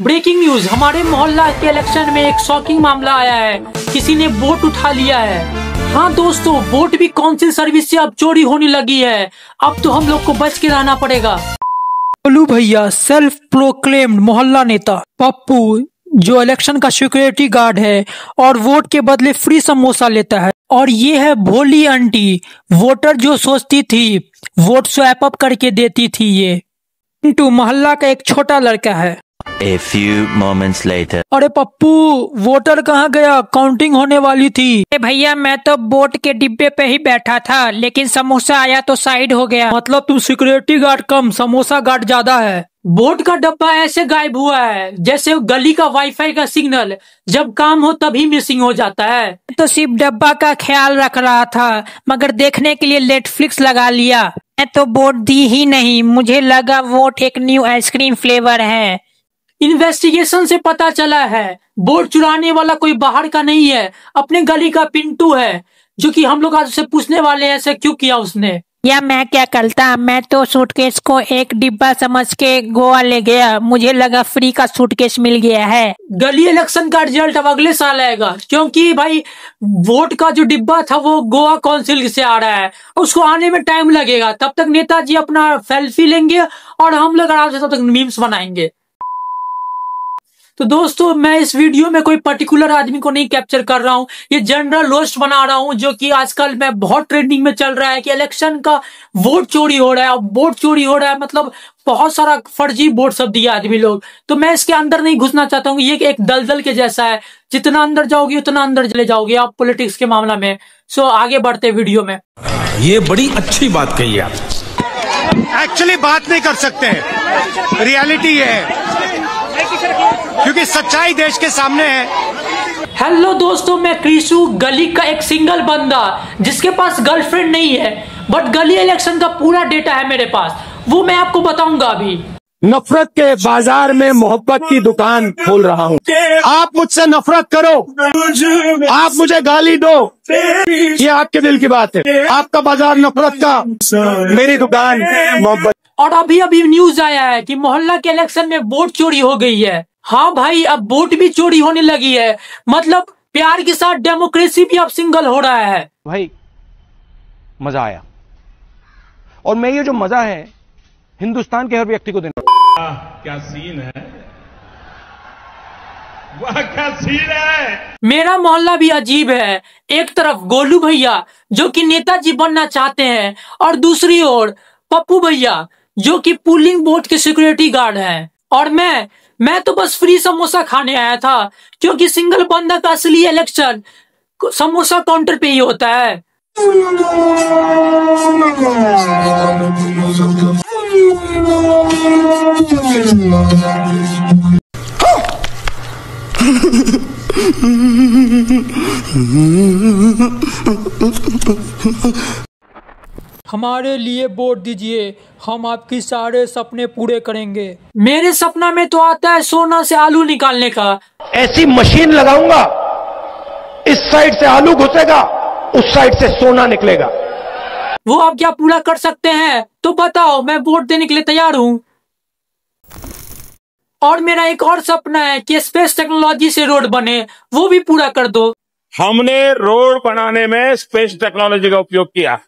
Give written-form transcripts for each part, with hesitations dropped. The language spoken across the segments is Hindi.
ब्रेकिंग न्यूज, हमारे मोहल्ला के इलेक्शन में एक शॉकिंग मामला आया है। किसी ने वोट उठा लिया है। हाँ दोस्तों, वोट भी काउंसिल सर्विस से अब चोरी होने लगी है। अब तो हम लोग को बच के रहना पड़ेगा। गोलू भैया सेल्फ प्रोक्लेम्ड मोहल्ला नेता पप्पू, जो इलेक्शन का सिक्योरिटी गार्ड है और वोट के बदले फ्री समोसा लेता है। और ये है भोली आंटी, वोटर जो सोचती थी वोट स्वैप अप करके देती थी। ये पिंटू मोहल्ला का एक छोटा लड़का है। A few moments later. अरे पप्पू, वोटर कहाँ गया? काउंटिंग होने वाली थी। भैया मैं तो वोट के डिब्बे पे ही बैठा था, लेकिन समोसा आया तो साइड हो गया। मतलब तुम सिक्योरिटी गार्ड कम समोसा गार्ड ज्यादा है। वोट का डब्बा ऐसे गायब हुआ है जैसे गली का वाईफाई का सिग्नल, जब काम हो तभी मिसिंग हो जाता है। तो सिर्फ डब्बा का ख्याल रख रहा था, मगर देखने के लिए नेटफ्लिक्स लगा लिया। मैं तो वोट दी ही नहीं, मुझे लगा वोट एक न्यू आइसक्रीम फ्लेवर है। इन्वेस्टिगेशन से पता चला है वोट चुराने वाला कोई बाहर का नहीं है, अपने गली का पिंटू है, जो कि हम लोग आज उससे पूछने वाले हैं ऐसे क्यों किया उसने। या मैं क्या करता, मैं तो सूटकेस को एक डिब्बा समझ के गोवा ले गया। मुझे लगा फ्री का सूटकेस मिल गया है। गली इलेक्शन का रिजल्ट अब अगले साल आएगा, क्योंकि भाई वोट का जो डिब्बा था वो गोवा काउंसिल से आ रहा है, उसको आने में टाइम लगेगा। तब तक नेताजी अपना सेल्फी लेंगे और हम लोग आराम से तब तक मीम्स बनाएंगे। तो दोस्तों, मैं इस वीडियो में कोई पर्टिकुलर आदमी को नहीं कैप्चर कर रहा हूँ, ये जनरल रोस्ट बना रहा हूँ, जो कि आजकल में बहुत ट्रेंडिंग में चल रहा है कि इलेक्शन का वोट चोरी हो रहा है। अब वोट चोरी हो रहा है मतलब बहुत सारा फर्जी वोट सब दिया आदमी लोग। तो मैं इसके अंदर नहीं घुसना चाहता हूँ, ये एक दलदल के जैसा है, जितना अंदर जाओगे उतना अंदर चले जाओगे आप पॉलिटिक्स के मामला में। सो आगे बढ़ते वीडियो में। ये बड़ी अच्छी बात कही आप। एक्चुअली बात नहीं कर सकते, रियलिटी ये है, क्योंकि सच्चाई देश के सामने है। हेलो दोस्तों, मैं क्रिशु, गली का एक सिंगल बंदा जिसके पास गर्लफ्रेंड नहीं है, बट गली इलेक्शन का पूरा डेटा है मेरे पास, वो मैं आपको बताऊंगा अभी। नफरत के बाजार में मोहब्बत की दुकान खोल रहा हूँ। आप मुझसे नफरत करो, आप मुझे गाली दो, ये आपके दिल की बात है। आपका बाजार नफरत का, मेरी दुकान मोहब्बत। और अभी अभी न्यूज आया है कि मोहल्ला के इलेक्शन में वोट चोरी हो गई है। हाँ भाई, अब वोट भी चोरी होने लगी है। मतलब प्यार के साथ डेमोक्रेसी भी अब सिंगल हो रहा है। भाई मजा आया, और मैं ये जो मजा है हिंदुस्तान के हर व्यक्ति को देना। क्या सीन है, वाह क्या सीन है। मेरा मोहल्ला भी अजीब है। एक तरफ गोलू भैया जो कि नेताजी बनना चाहते हैं, और दूसरी ओर पप्पू भैया जो कि पोलिंग बूथ के सिक्योरिटी गार्ड हैं। और मैं तो बस फ्री समोसा खाने आया था, क्योंकि सिंगल बंदा का असली इलेक्शन समोसा काउंटर पे ही होता है। हमारे लिए वोट दीजिए, हम आपकी सारे सपने पूरे करेंगे। मेरे सपना में तो आता है सोना से आलू निकालने का। ऐसी मशीन लगाऊंगा, इस साइड से आलू घुसेगा, उस साइड से सोना निकलेगा। वो आप क्या पूरा कर सकते हैं तो बताओ, मैं वोट देने के लिए तैयार हूँ। और मेरा एक और सपना है कि स्पेस टेक्नोलॉजी से रोड बने, वो भी पूरा कर दो। हमने रोड बनाने में स्पेस टेक्नोलॉजी का उपयोग किया।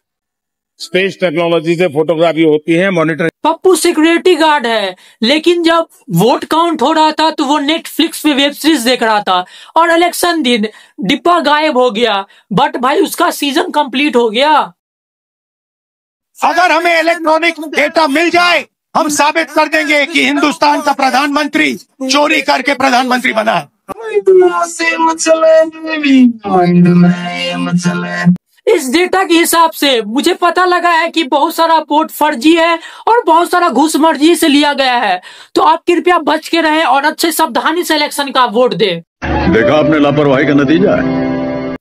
स्पेस टेक्नोलॉजी से फोटोग्राफी होती है, मॉनिटरिंग। पप्पू सिक्योरिटी गार्ड है, लेकिन जब वोट काउंट हो रहा था तो वो नेटफ्लिक्स पे वेब सीरीज देख रहा था, और इलेक्शन दिन डिब्बा गायब हो गया। बट भाई उसका सीजन कंप्लीट हो गया। अगर हमें इलेक्ट्रॉनिक डेटा मिल जाए, हम साबित कर देंगे कि हिंदुस्तान का प्रधानमंत्री चोरी करके प्रधानमंत्री बना है। इस डेटा के हिसाब से मुझे पता लगा है कि बहुत सारा वोट फर्जी है और बहुत सारा घूस मर्जी से लिया गया है। तो आप कृपया बच के रहें और अच्छे सावधानी से इलेक्शन का वोट दें। देखा आपने लापरवाही का नतीजा है।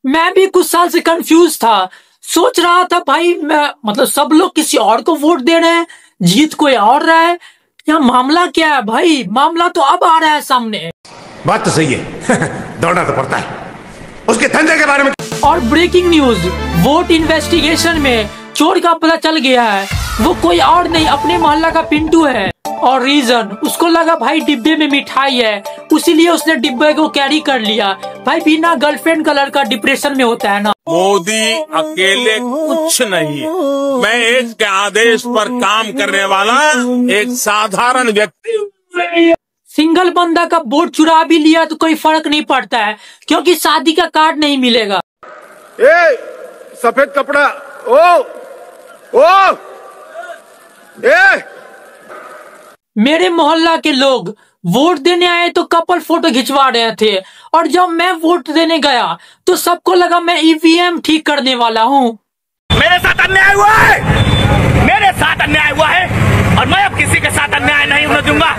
मैं भी कुछ साल से कंफ्यूज था, सोच रहा था भाई मतलब सब लोग किसी और को वोट दे रहे हैं, जीत कोई और रहा है, यहाँ मामला क्या है भाई? मामला तो अब आ रहा है सामने। बात तो सही है दौड़ना तो पड़ता है, उसके धंधे के बारे में। और ब्रेकिंग न्यूज, वोट इन्वेस्टिगेशन में चोर का पता चल गया है। वो कोई और नहीं अपने मोहल्ला का पिंटू है। और रीजन उसको लगा भाई डिब्बे में मिठाई है, उसीलिए उसने डिब्बे को कैरी कर लिया। भाई बिना गर्लफ्रेंड का लड़का डिप्रेशन में होता है ना। मोदी अकेले कुछ नहीं, मैं एक के आदेश पर काम करने वाला एक साधारण व्यक्ति। सिंगल बंदा का वोट चुरा भी लिया तो कोई फर्क नहीं पड़ता है, क्योंकि शादी का कार्ड नहीं मिलेगा। ए सफेद कपड़ा, ओ ए मेरे मोहल्ला के लोग वोट देने आए तो कपल फोटो खिंचवा रहे थे, और जब मैं वोट देने गया तो सबको लगा मैं ईवीएम ठीक करने वाला हूँ। मेरे साथ अन्याय हुआ है, मेरे साथ अन्याय हुआ है, और मैं अब किसी के साथ अन्याय नहीं होने दूंगा।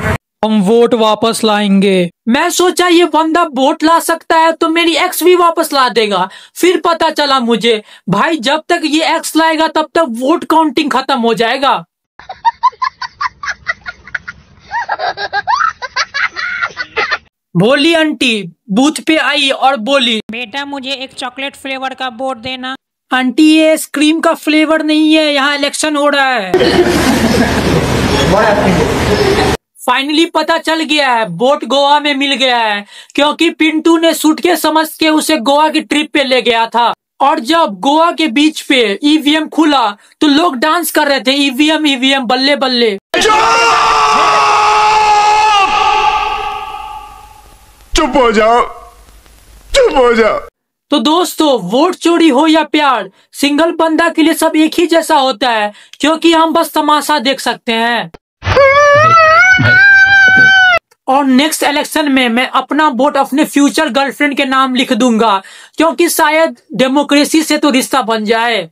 हम वोट वापस लाएंगे। मैं सोचा ये बंदा वोट ला सकता है तो मेरी एक्स भी वापस ला देगा। फिर पता चला मुझे भाई जब तक ये एक्स लाएगा तब तक वोट काउंटिंग खत्म हो जाएगा। भोली आंटी बूथ पे आई और बोली, बेटा मुझे एक चॉकलेट फ्लेवर का वोट देना। आंटी ये आइसक्रीम का फ्लेवर नहीं है, यहाँ इलेक्शन हो रहा है। फाइनली पता चल गया है वोट गोवा में मिल गया है, क्योंकि पिंटू ने सूटकेस समझ के उसे गोवा की ट्रिप पे ले गया था। और जब गोवा के बीच पे ईवीएम खुला तो लोग डांस कर रहे थे, ईवीएम ईवीएम बल्ले बल्ले। चुप हो जाओ, चुप हो जाओ। तो दोस्तों वोट चोरी हो या प्यार, सिंगल बंदा के लिए सब एक ही जैसा होता है, क्योंकि हम बस तमाशा देख सकते हैं। और नेक्स्ट इलेक्शन में मैं अपना वोट अपने फ्यूचर गर्लफ्रेंड के नाम लिख दूंगा, क्योंकि शायद डेमोक्रेसी से तो रिश्ता बन जाए।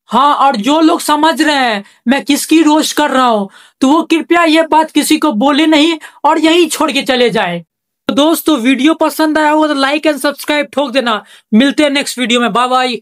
हाँ, और जो लोग समझ रहे हैं मैं किसकी रोस्ट कर रहा हूँ तो वो कृपया ये बात किसी को बोले नहीं और यहीं छोड़ के चले जाए। तो दोस्तों वीडियो पसंद आया होगा तो लाइक एंड सब्सक्राइब ठोक देना। मिलते हैं नेक्स्ट वीडियो में, बाय बाय।